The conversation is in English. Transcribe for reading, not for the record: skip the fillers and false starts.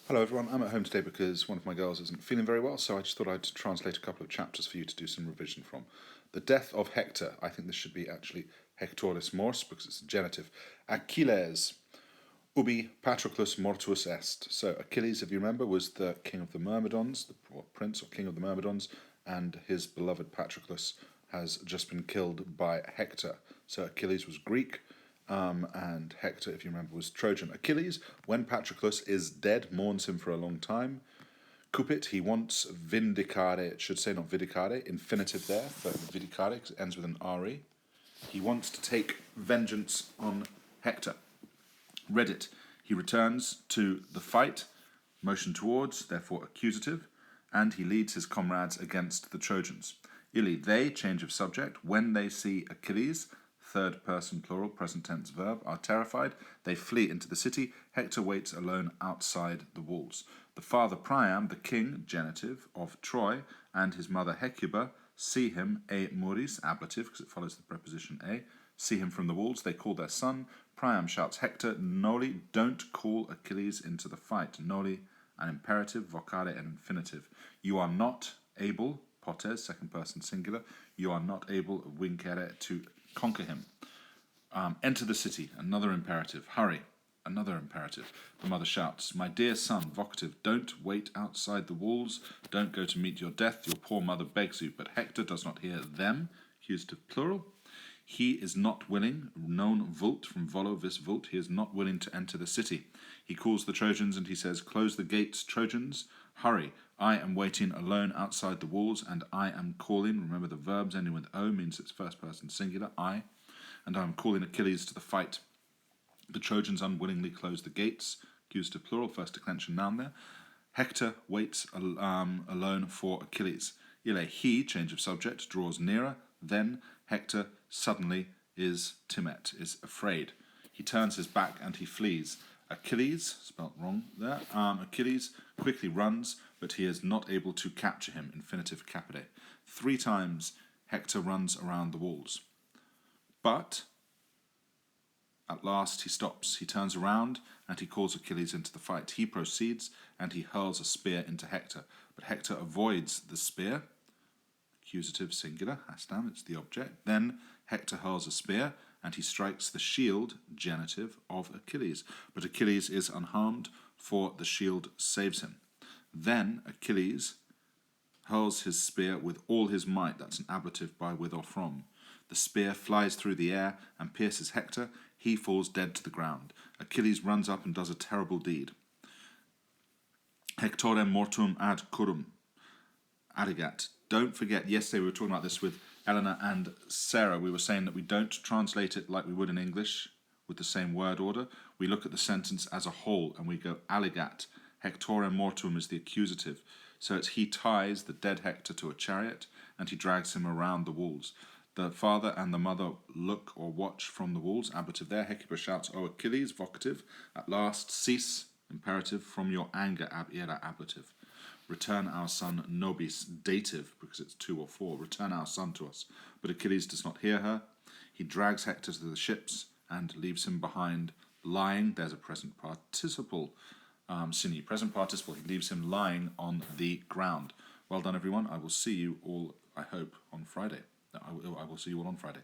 Hello everyone, I'm at home today because one of my girls isn't feeling very well, so I just thought I'd translate a couple of chapters for you to do some revision from. The death of Hector, I think this should be actually Hectoris mors because it's a genitive. Achilles, ubi Patroclus mortuus est. So Achilles, if you remember, was the king of the Myrmidons, the prince or king of the Myrmidons, and his beloved Patroclus has just been killed by Hector. So Achilles was Greek, and Hector, if you remember, was Trojan. Achilles, when Patroclus is dead, mourns him for a long time. Cupit, he wants vindicare, it should say not vidicare, infinitive there, but vidicare, because it ends with an re. He wants to take vengeance on Hector. Reddit, he returns to the fight, motion towards, therefore accusative, and he leads his comrades against the Trojans. Illy, they, change of subject, when they see Achilles, third person plural, present tense verb, are terrified. They flee into the city. Hector waits alone outside the walls. The father Priam, the king, genitive, of Troy, and his mother Hecuba see him, a muris, ablative, because it follows the preposition a, see him from the walls. They call their son. Priam shouts, Hector, noli, don't call Achilles into the fight. Noli, an imperative, vocare, an infinitive. You are not able, potes, second person singular, you are not able, vincere, to conquer him. Enter the city, another imperative. Hurry, another imperative. The mother shouts, my dear son, vocative, don't wait outside the walls. Don't go to meet your death. Your poor mother begs you. But Hector does not hear them, accusative plural. He is not willing, non vult, from volo vis vult, he is not willing to enter the city. He calls the Trojans and he says, close the gates, Trojans, hurry. I am waiting alone outside the walls, and I am calling, remember the verbs ending with O means it's first person singular, I, and I am calling Achilles to the fight. The Trojans unwillingly close the gates, accusative plural, first declension noun there. Hector waits alone for Achilles. Ille, he, change of subject, draws nearer, then Hector suddenly is timet, is afraid. He turns his back and he flees. Achilles, spelt wrong there, Achilles quickly runs, but he is not able to capture him, infinitive capere. 3 times Hector runs around the walls. But at last he stops. He turns around and he calls Achilles into the fight. He proceeds and he hurls a spear into Hector. But Hector avoids the spear. Accusative singular, hastam, it's the object. Then Hector hurls a spear and he strikes the shield, genitive, of Achilles. But Achilles is unharmed, for the shield saves him. Then Achilles hurls his spear with all his might. That's an ablative by with or from. The spear flies through the air and pierces Hector. He falls dead to the ground. Achilles runs up and does a terrible deed. Hectorem mortum ad curum adigat. Don't forget, yesterday we were talking about this with Eleanor and Sarah. We were saying that we don't translate it like we would in English with the same word order. We look at the sentence as a whole and we go alligat. Hectorem mortum is the accusative. So it's he ties the dead Hector to a chariot and he drags him around the walls. The father and the mother look or watch from the walls, ablative there. Hecuba shouts, O Achilles, vocative. At last, cease, imperative, from your anger, ab ira, ablative. Return our son, nobis, dative, because it's 2 or 4. Return our son to us. But Achilles does not hear her. He drags Hector to the ships and leaves him behind, lying. There's a present participle, sine, present participle. He leaves him lying on the ground. Well done, everyone. I will see you all, I hope, on Friday. I will see you all on Friday.